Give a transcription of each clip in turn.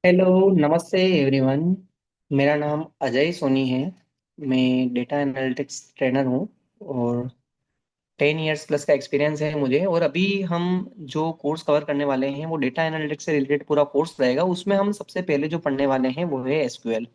Hello. नमस्ते everyone. मेरा नाम अजय सोनी है। मैं डेटा एनालिटिक्स ट्रेनर हूँ और 10 इयर्स प्लस का एक्सपीरियंस है मुझे। और अभी हम जो कोर्स कवर करने वाले हैं वो डेटा एनालिटिक्स से रिलेटेड पूरा कोर्स रहेगा। उसमें हम सबसे पहले जो पढ़ने वाले हैं वो है एसक्यूएल।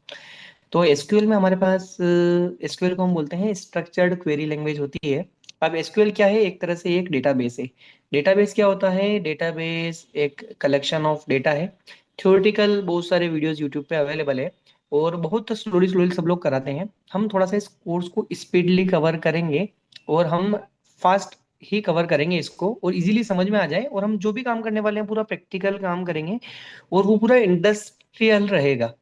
तो एसक्यूएल में हमारे पास एसक्यूएल को हम बोलते हैं स्ट्रक्चर्ड क्वेरी लैंग्वेज होती है। अब एसक्यूएल क्या है? एक तरह से एक डेटाबेस है। डेटाबेस क्या होता है? डेटाबेस एक कलेक्शन ऑफ डेटा है। थ्योरेटिकल बहुत सारे वीडियोस यूट्यूब पे अवेलेबल है और बहुत स्लोली स्लोली सब लोग कराते हैं। हम थोड़ा सा इस कोर्स को स्पीडली कवर करेंगे और हम फास्ट ही कवर करेंगे इसको, और इजीली समझ में आ जाए। और हम जो भी काम करने वाले हैं पूरा प्रैक्टिकल काम करेंगे और वो पूरा इंडस्ट्रियल रहेगा।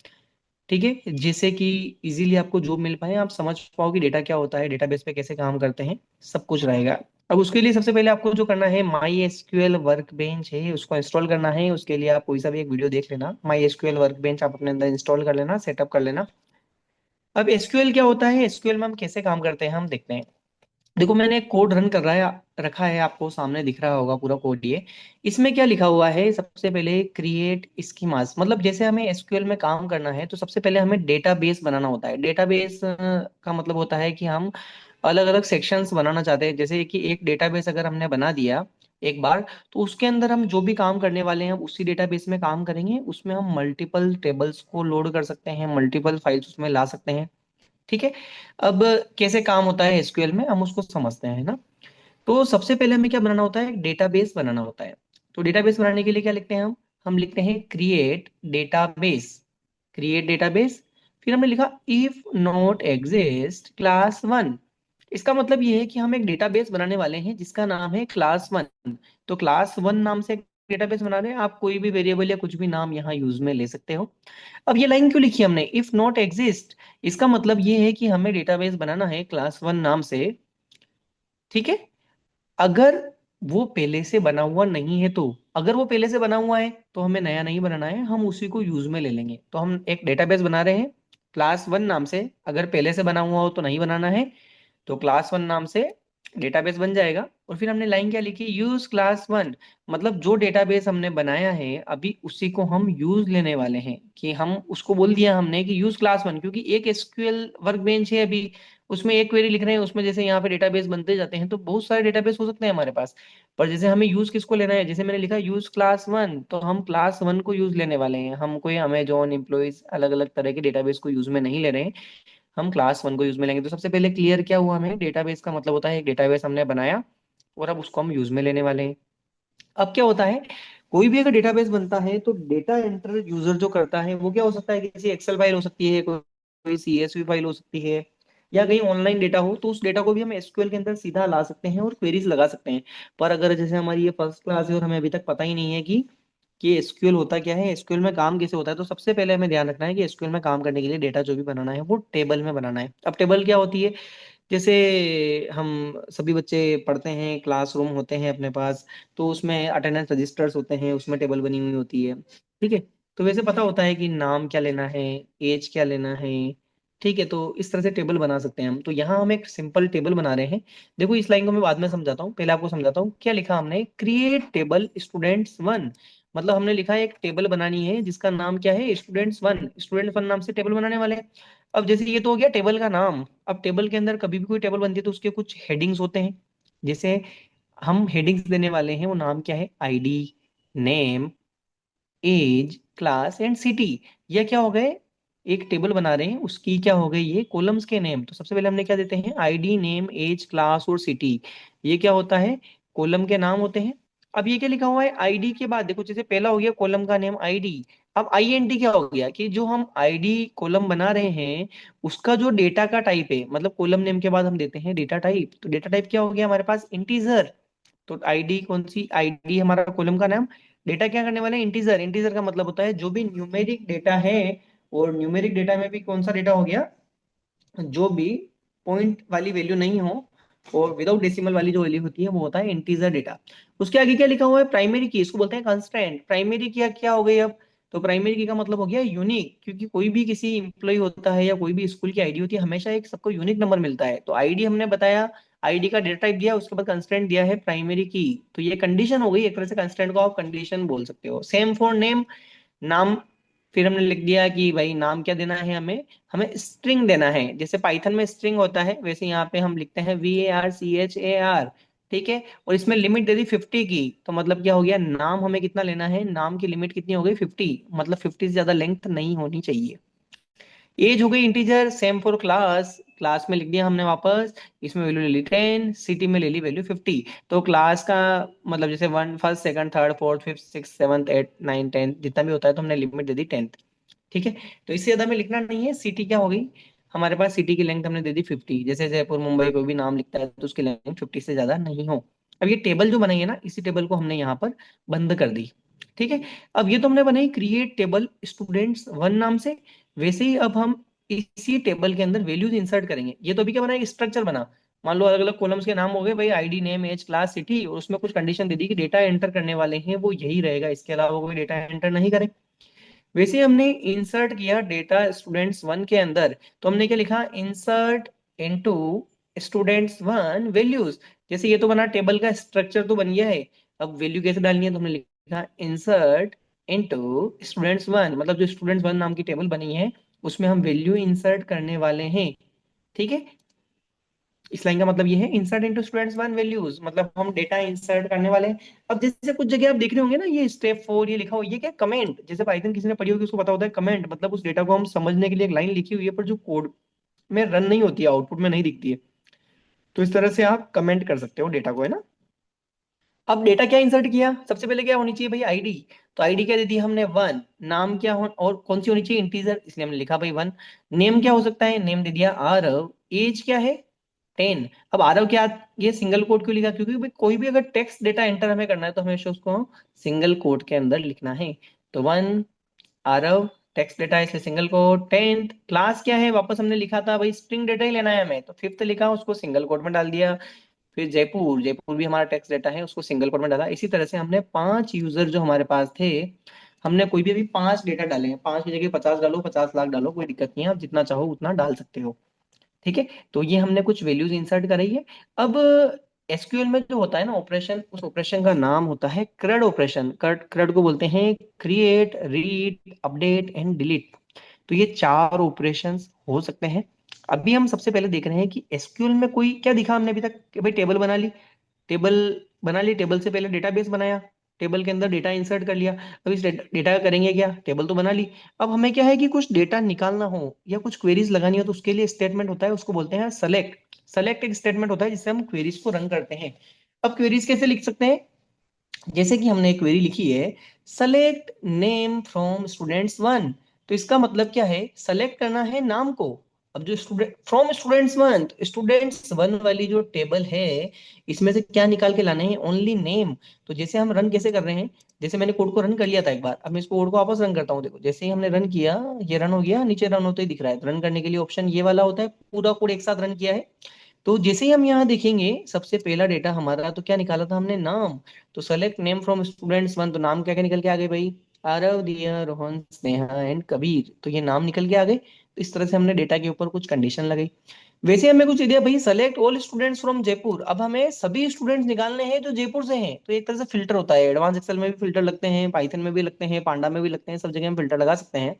ठीक है, जिससे कि इजीली आपको जॉब मिल पाए, आप समझ पाओ कि डेटा क्या होता है, डेटाबेस पे कैसे काम करते हैं, सब कुछ रहेगा। अब उसके लिए सबसे पहले आपको जो करना है, माई एसक्यूएल वर्क बेंच है उसको इंस्टॉल करना है। उसके लिए आप कोई सा भी एक वीडियो देख लेना, माई एसक्यूएल वर्क बेंच आप अपने अंदर इंस्टॉल कर लेना, सेटअप कर लेना। अब एसक्यूएल क्या होता है, एसक्यूएल में हम कैसे काम करते हैं हम देखते हैं। देखो, मैंने एक कोड रन कर रहा है रखा है, आपको सामने दिख रहा होगा पूरा कोड ये। इसमें क्या लिखा हुआ है? सबसे पहले क्रिएट स्कीमास, मतलब जैसे हमें एसक्यूएल में काम करना है तो सबसे पहले हमें डेटाबेस बनाना होता है। डेटाबेस का मतलब होता है कि हम अलग अलग सेक्शंस बनाना चाहते हैं। जैसे कि एक डेटाबेस अगर हमने बना दिया एक बार, तो उसके अंदर हम जो भी काम करने वाले हैं उसी डेटाबेस में काम करेंगे। उसमें हम मल्टीपल टेबल्स को लोड कर सकते हैं, मल्टीपल फाइल्स उसमें ला सकते हैं। ठीक है। अब कैसे काम होता है एसक्यूएल में हम उसको समझते हैं ना। तो सबसे पहले हमें क्या बनाना होता है? डेटाबेस बनाना होता है। तो डेटाबेस बनाने के लिए क्या लिखते हैं हम लिखते हैं क्रिएट डेटाबेस। Create database. फिर हमने लिखा if not exist class one. इसका मतलब ये है कि हम एक डेटाबेस बनाने वाले हैं जिसका नाम है क्लास वन। तो क्लास वन नाम से डेटाबेस बना रहे हैं, आप कोई भी वेरिएबल या कुछ भी नाम यहाँ यूज में ले सकते हो। अब ये लाइन क्यों लिखी हमने, इफ नॉट एग्जिस्ट? इसका मतलब ये है कि हमें डेटाबेस बनाना है क्लास वन नाम से। ठीक है। अगर वो पहले से बना हुआ नहीं है तो, अगर वो पहले से बना हुआ है तो हमें नया नहीं बनाना है, हम उसी को यूज में ले लेंगे। तो हम एक डेटाबेस बना रहे हैं क्लास वन नाम से, अगर पहले से बना हुआ हो तो नहीं बनाना है। तो क्लास वन नाम से डेटाबेस बन जाएगा। और फिर हमने लाइन क्या लिखी? Use class one. मतलब जो डेटाबेस हमने बनाया है अभी उसी को हम यूज लेने वाले हैं। कि हम उसको बोल दिया हमने कि यूज क्लास वन, क्योंकि एक एसक्यूएल वर्क बेंच है अभी, उसमें एक क्वेरी लिख रहे हैं, उसमें जैसे यहाँ पे डेटाबेस बनते जाते हैं तो बहुत सारे डेटाबेस हो सकते हैं हमारे पास। पर जैसे हमें यूज किसको लेना है, जैसे मैंने लिखा यूज क्लास वन, तो हम क्लास वन को यूज लेने वाले हैं। हम कोई अमेजोन एम्प्लॉइज अलग अलग तरह के डेटाबेस को यूज में नहीं ले रहे हैं, हम क्लास वन को यूज में लेंगे। तो सबसे पहले क्लियर क्या हुआ हमें, डेटाबेस का मतलब होता है एक डेटाबेस हमने बनाया और अब उसको हम यूज में लेने वाले हैं। अब क्या होता है, कोई भी अगर डेटाबेस बनता है तो डेटा एंटर यूजर जो करता है वो क्या हो सकता है, किसी एक्सेल फाइल हो सकती है, कोई सीएसवी फाइल हो सकती है, या कहीं ऑनलाइन डेटा हो, तो उस डेटा को भी हम एसक्यूएल के अंदर सीधा ला सकते हैं और क्वेरीज लगा सकते हैं। पर अगर जैसे हमारी ये फर्स्ट क्लास है और हमें अभी तक पता ही नहीं है कि एसक्यूएल होता क्या है, एसक्यूएल में काम कैसे होता है, तो सबसे पहले हमें ध्यान रखना है कि एसक्यूएल में काम करने के लिए डेटा जो भी बनाना है वो टेबल में बनाना है। अब टेबल क्या होती है? जैसे हम सभी बच्चे पढ़ते हैं, क्लासरूम होते हैं अपने पास, तो उसमें अटेंडेंस रजिस्टर्स होते हैं, उसमें टेबल बनी हुई होती है। ठीक है। तो वैसे पता होता है कि नाम क्या लेना है, एज क्या लेना है। ठीक है, तो इस तरह से टेबल बना सकते हैं हम। तो यहाँ हम एक सिंपल टेबल बना रहे हैं। देखो, इस लाइन को मैं बाद में समझाता हूँ, पहले आपको समझाता हूँ क्या लिखा हमने। Create table students one. मतलब हमने लिखा है एक टेबल बनानी है जिसका नाम क्या है, स्टूडेंट्स वन। स्टूडेंट्स वन नाम से टेबल बनाने वाले हैं। अब जैसे ये तो हो गया टेबल का नाम। अब टेबल के अंदर कभी भी कोई टेबल बनती है तो उसके कुछ हेडिंग्स होते हैं। जैसे हम हेडिंग्स देने वाले हैं, वो नाम क्या है, ID, name, age, class and city. ये क्या हो गए, एक टेबल बना रहे हैं उसकी क्या हो गई, ये कॉलम्स के नेम। तो सबसे पहले हमने क्या देते हैं, आईडी, नेम, एज, क्लास और सिटी। ये क्या होता है, कॉलम के नाम होते हैं। अब ये क्या लिखा हुआ है, आईडी के बाद देखो, जैसे पहला हो गया कॉलम का नेम आईडी। अब आईएनडी क्या हो गया, कि जो हम आईडी कॉलम बना रहे हैं उसका जो डेटा का टाइप है, मतलब कॉलम नेम के बाद हम देते हैं डेटा टाइप। तो डेटा टाइप क्या हो गया हमारे पास, इंटीजर। तो आईडी कौन सी, आईडी हमारा कॉलम का नाम। डेटा क्या करने वाले हैं, इंटीजर। इंटीजर का मतलब होता है जो भी न्यूमेरिक डेटा है। और न्यूमेरिक डेटा में भी कौन सा डेटा हो गया, जो भी पॉइंट वाली वैल्यू नहीं हो और विदाउट डेसिमल वाली जो वैल्यू होती है वो होता है इंटीजर डेटा। उसके आगे क्या लिखा हुआ है, प्राइमरी की, इसको बोलते हैं कंस्ट्रेंट। प्राइमरी की क्या हो गई अब, तो प्राइमरी की का मतलब हो गया यूनिक, क्योंकि कोई भी किसी इंप्लॉय होता है या कोई भी स्कूल की आईडी होती है, हमेशा एक सबको यूनिक नंबर मिलता है। तो आईडी हमने बताया, आईडी का डेटा टाइप दिया, उसके बाद कंस्ट्रेंट दिया है प्राइमरी की। तो ये कंडीशन हो गई एक तरह से, कंस्ट्रेंट को आप कंडीशन बोल सकते हो। सेम फॉर नेम, नाम फिर हमने लिख दिया कि भाई नाम क्या देना है हमें, हमें स्ट्रिंग देना है। जैसे पाइथन में स्ट्रिंग होता है वैसे यहाँ पे हम लिखते हैं VARCHAR। ठीक है, और इसमें लिमिट दे दी 50 की, तो मतलब क्या हो गया, नाम हमें कितना लेना है, नाम की लिमिट कितनी हो गई 50, मतलब 50 से ज्यादा लेंथ नहीं होनी चाहिए। एज हो गई integer, same for class, class में लिख दिया हमने वापस, इसमें वैल्यू ले ली 10, सिटी में ले ली वैल्यू 50। तो क्लास का मतलब जैसे one first second third fourth fifth six seventh eight nine tenth जितना भी होता है, तो हमने लिमिट दे दी 10th। ठीक है, तो इससे ज्यादा हमें लिखना नहीं है। सिटी क्या हो गई, हमारे पास सिटी की लेंथ हमने दे दी 50, जैसे जयपुर मुंबई कोई भी नाम लिखता है तो उसकी लेंथ 50 से ज्यादा नहीं हो। अब ये टेबल जो बनाई है ना, इसी टेबल को हमने यहाँ पर बंद कर दी। ठीक है, अब ये तो हमने बनाई क्रिएट टेबल स्टूडेंट्स वन नाम से। वैसे ही अब हम इसी टेबल के अंदर वैल्यूज इंसर्ट करेंगे। ये तो अभी क्या बना, एक स्ट्रक्चर बना। मान लो अलग अलग कॉलम्स के नाम हो गए भाई, ID name age class city, और उसमें कुछ कंडीशन दे दी कि डेटा एंटर करने वाले हैं वो यही रहेगा, इसके अलावा कोई डेटा एंटर नहीं करें। वैसे हमने इंसर्ट किया डेटा स्टूडेंट्स वन के अंदर, तो हमने क्या लिखा, insert into students one values. जैसे ये तो बना, टेबल का स्ट्रक्चर तो बन गया है। अब वैल्यू कैसे डालनी है, तो हमने लिखा इंसर्ट इनटू स्टूडेंट्स वन, मतलब जो स्टूडेंट्स वन नाम की टेबल बनी है उसमें हम वैल्यू इंसर्ट करने वाले हैं। ठीक है, इस लाइन का मतलब ये है, insert into students one values, मतलब हम डेटा इंसर्ट करने वाले हैं। अब जैसे कुछ जगह आप देख रहे होंगे ना, ये स्टेप 4 ये लिखा हो, ये क्या कमेंट, जैसे पाइथन किसी ने पढ़ी होगी उसको पता होता है कमेंट मतलब उस डेटा को हम समझने के लिए एक लाइन लिखी हुई है, पर जो कोड में रन नहीं होती है, आउटपुट में नहीं दिखती है। तो इस तरह से आप कमेंट कर सकते हो डेटा को, है ना। अब डेटा क्या इंसर्ट किया, सबसे पहले क्या होनी चाहिए भाई, आईडी। तो आईडी क्या दे दी हमने, वन। नाम क्या हो और कौन सी होनी चाहिए, इंटीजर, इसलिए हमने लिखा भाई वन। नेम क्या हो सकता है, नेम दे दिया आरव। एज क्या है, 10। अब आरव क्या, ये सिंगल कोट क्यों लिखा, क्योंकि भाई कोई भी अगर टेक्स्ट डेटा एंटर हमें करना है तो हमेशा उसको सिंगल कोट के अंदर लिखना है। तो वन आरव, टेक्स्ट डेटा है इसलिए सिंगल कोट। 10th क्लास क्या है, वापस हमने लिखा था भाई स्ट्रिंग डेटा ही लेना है हमें, तो फिफ्थ लिखा उसको सिंगल कोट में डाल दिया। फिर जयपुर, जयपुर भी हमारा टेक्स्ट डेटा है उसको सिंगल कोट में डाला। इसी तरह से हमने 5 यूजर जो हमारे पास थे, हमने कोई भी अभी 5 डेटा डाले हैं, 5 की जगह 50 डालो, 50 लाख डालो, कोई दिक्कत नहीं है, आप जितना चाहो उतना डाल सकते हो। ठीक है, तो ये हमने कुछ वैल्यूज इंसर्ट कराई है। अब एसक्यूएल में जो होता है ना ऑपरेशन, उस ऑपरेशन का नाम होता है CRUD ऑपरेशन। CRUD को बोलते हैं create read update and delete. तो ये 4 ऑपरेशंस हो सकते हैं। अभी हम सबसे पहले देख रहे हैं कि एसक्यूएल में कोई क्या दिखा हमने अभी तक, कि भाई टेबल बना ली, टेबल बना ली, टेबल से पहले डेटाबेस बनाया, टेबल के अंदर डेटा इंसर्ट कर लिया। अब इस डेटा का करेंगे क्या, टेबल तो बना ली। अब हमें क्या है कि कुछ डेटा निकालना हो या कुछ क्वेरीज लगानी हो, तो उसके लिए स्टेटमेंट होता है, उसको बोलते हैं सेलेक्ट। सेलेक्ट एक स्टेटमेंट होता है जिससे हम क्वेरीज को रन करते हैं। अब क्वेरीज कैसे लिख सकते हैं, जैसे कि हमने एक क्वेरी लिखी है, select name from students one. तो इसका मतलब क्या है, सेलेक्ट करना है नाम को। अब जो स्टूडेंट फ्रॉम स्टूडेंट्स वन, तो स्टूडेंट्स वन वाली जो टेबल है इसमें से क्या निकाल के लाने हैं, ओनली नेम। तो जैसे हम रन कैसे कर रहे हैं, जैसे मैंने कोड को रन कर लिया था एक बार, अब मैं इसको कोड को वापस रन करता हूँ। देखो जैसे ही हमने रन किया, ये रन हो गया, नीचे रन होते ही दिख रहा है। तो रन करने के लिए ऑप्शन ये वाला होता है, पूरा कोड एक साथ रन किया है। तो जैसे ही हम यहाँ देखेंगे, सबसे पहला डेटा हमारा तो क्या निकाला था हमने, नाम। तो select name from students one, तो नाम क्या क्या निकल के आ गए भाई, आरव, दिया, रोहन, स्नेहा एंड कबीर। तो ये नाम निकल के आ गए। तो इस तरह से हमने डेटा के ऊपर कुछ कंडीशन लगाई। वैसे हमें कुछ दिया भाई, select all students from Jaipur. अब हमें सभी स्टूडेंट्स निकालने हैं जो जयपुर से हैं। तो एक तरह से फिल्टर होता है, एडवांस एक्सेल में भी फिल्टर लगते हैं, पाइथन में भी लगते हैं, पांडा में भी लगते हैं, सब जगह हम फिल्टर लगा सकते हैं।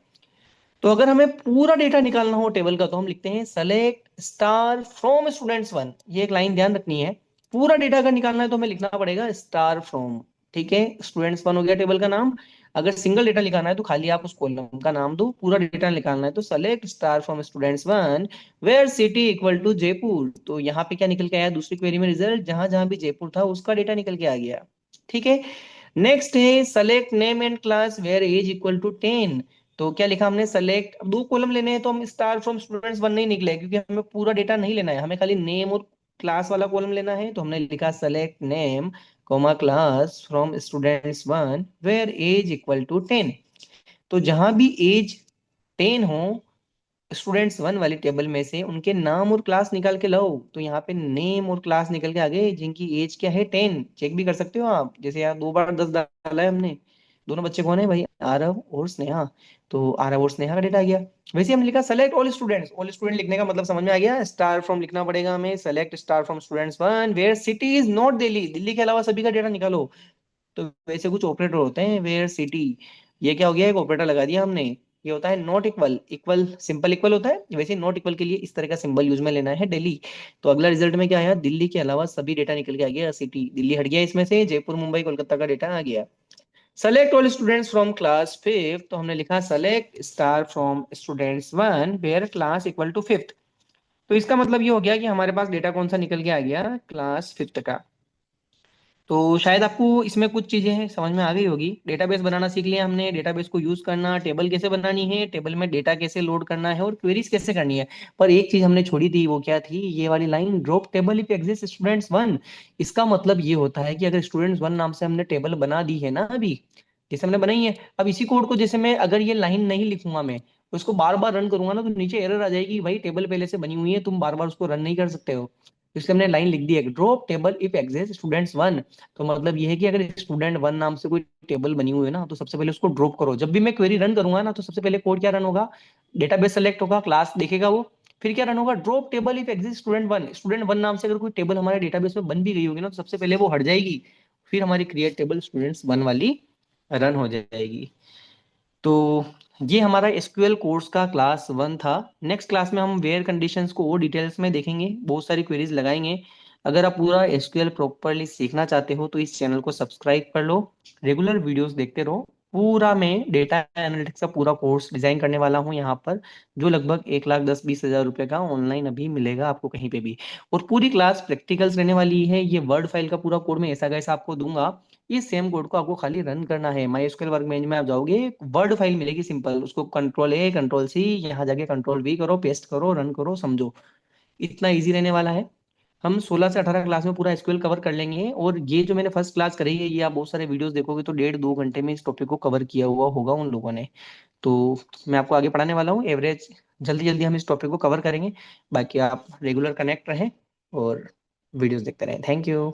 तो अगर हमें पूरा डेटा निकालना हो टेबल का, तो हम लिखते हैं select star from students one. ये एक लाइन ध्यान रखनी है, पूरा डेटा अगर निकालना है तो हमें लिखना पड़ेगा स्टार फ्रॉम। ठीक है, स्टूडेंट्स वन हो गया टेबल का नाम। अगर सिंगल डेटा निकालना है तो खाली आप उस कॉलम का नाम दो, पूरा डेटा निकालना है तो select star from students one where city equal to Jaipur. तो यहाँ पे क्या निकल के आया, दूसरी क्वेरी में रिजल्ट, जहां जहां भी जयपुर था उसका डेटा निकल के आ गया। ठीक है, नेक्स्ट है select name and class where age equal to 10। तो क्या लिखा हमने, सेलेक्ट, अब दो कॉलम लेने हैं तो हम स्टार फ्रॉम स्टूडेंट्स वन नहीं निकले, क्योंकि हमें पूरा डेटा नहीं लेना है, हमें खाली नेम और क्लास वाला कॉलम लेना है। तो हमने लिखा select name comma class from students one where age equal to 10। तो जहां भी एज 10 हो स्टूडेंट्स वन वाली टेबल में से, उनके नाम और क्लास निकाल के लाओ। तो यहाँ पे नेम और क्लास निकल के आ गए, जिनकी एज क्या है 10। चेक भी कर सकते हो आप, जैसे यहाँ 2 बार 10 डाला है हमने। दोनों बच्चे कौन है भाई, आरव और स्नेहा। तो आरव और स्नेहा का डेटा आ गया। वैसे हमने लिखा select all students. All student लिखने का मतलब समझ में आ गया, स्टार फ्रॉम लिखना पड़ेगा हमें, select star from students one where city is not Delhi, Delhi के अलावा सभी का डेटा निकालो। तो वैसे कुछ ऑपरेटर होते हैं, वेयर सिटी, ये क्या हो गया, एक ऑपरेटर लगा दिया हमने। ये होता है not equal, equal simple equal होता है, वैसे नॉट इक्वल के लिए इस तरह का सिंबल यूज में लेना है डेली। तो अगला रिजल्ट में क्या आया, दिल्ली के अलावा सभी डेटा निकल के आ गया, सिटी दिल्ली हट गया इसमें से, जयपुर मुंबई कोलकाता का डेटा आ गया। Select all students from class fifth, तो हमने लिखा select star from students one where class equal to fifth. तो इसका मतलब ये हो गया कि हमारे पास डेटा कौन सा निकल के आ गया, क्लास फिफ्थ का। तो शायद आपको इसमें कुछ चीजें हैं समझ में आ गई होगी। डेटाबेस बनाना सीख लिया हमने, डेटाबेस को यूज करना, टेबल कैसे बनानी है, टेबल में डेटा कैसे लोड करना है और क्वेरीज कैसे करनी है। पर एक चीज हमने छोड़ी थी, वो क्या थी, ये वाली line, drop table if exist students one. इसका मतलब ये होता है कि अगर स्टूडेंट्स वन नाम से हमने टेबल बना दी है ना अभी, जैसे हमने बनाई है, अब इसी कोड को जैसे मैं अगर ये लाइन नहीं लिखूंगा मैं, उसको बार बार रन करूंगा ना, तो नीचे एरर आ जाएगी, भाई टेबल पहले से बनी हुई है, तुम बार बार उसको रन नहीं कर सकते हो। इसलिए हमने लाइन लिख दी है, drop table if exist students one. तो मतलब ये है कि अगर स्टूडेंट वन नाम से कोई टेबल बनी हुई है ना, तो सबसे पहले उसको ड्रॉप करो। जब भी मैं क्वेरी रन करूंगा ना, तो सबसे पहले कोड क्या रन होगा, डेटाबेस सेलेक्ट होगा, क्लास देखेगा वो, फिर क्या रन होगा, drop table if exist student one. Student one नाम से अगर कोई टेबल हमारे डेटाबेस में बन भी गई होगी ना, तो सबसे पहले वो हट जाएगी, फिर हमारी क्रिएट टेबल स्टूडेंट्स वन वाली रन हो जाएगी। तो ये हमारा एसक्यूएल कोर्स का क्लास वन था। नेक्स्ट क्लास में हम वेयर कंडीशंस को और डिटेल्स में देखेंगे, बहुत सारी क्वेरीज लगाएंगे। अगर आप पूरा एसक्यूएल प्रॉपरली सीखना चाहते हो तो इस चैनल को सब्सक्राइब कर लो, रेगुलर वीडियोस देखते रहो। पूरा मैं डेटा एनालिटिक्स का पूरा कोर्स डिजाइन करने वाला हूँ यहाँ पर, जो लगभग 1,10,20,000 रुपये का ऑनलाइन अभी मिलेगा आपको कहीं पे भी। और पूरी क्लास प्रैक्टिकल्स रहने वाली है। ये वर्ड फाइल का पूरा कोड मैं ऐसा कैसा आपको दूंगा, इस सेम कोड को आपको खाली रन करना है। माई एसक्यूएल वर्कबेंच में आप जाओगे, वर्ड फाइल मिलेगी सिंपल, उसको कंट्रोल ए कंट्रोल सी, यहाँ जाके कंट्रोल वी करो, पेस्ट करो, रन करो, समझो। इतना इजी रहने वाला है। हम 16 से 18 क्लास में पूरा एसक्यूएल कवर कर लेंगे। और ये जो मैंने फर्स्ट क्लास करी है, ये आप बहुत सारे वीडियोस देखोगे तो 1.5-2 घंटे में इस टॉपिक को कवर किया हुआ होगा उन लोगों ने। तो मैं आपको आगे पढ़ाने वाला हूँ एवरेज, जल्दी जल्दी हम इस टॉपिक को कवर करेंगे। बाकी आप रेगुलर कनेक्ट रहें और वीडियोस देखते रहें। Thank you.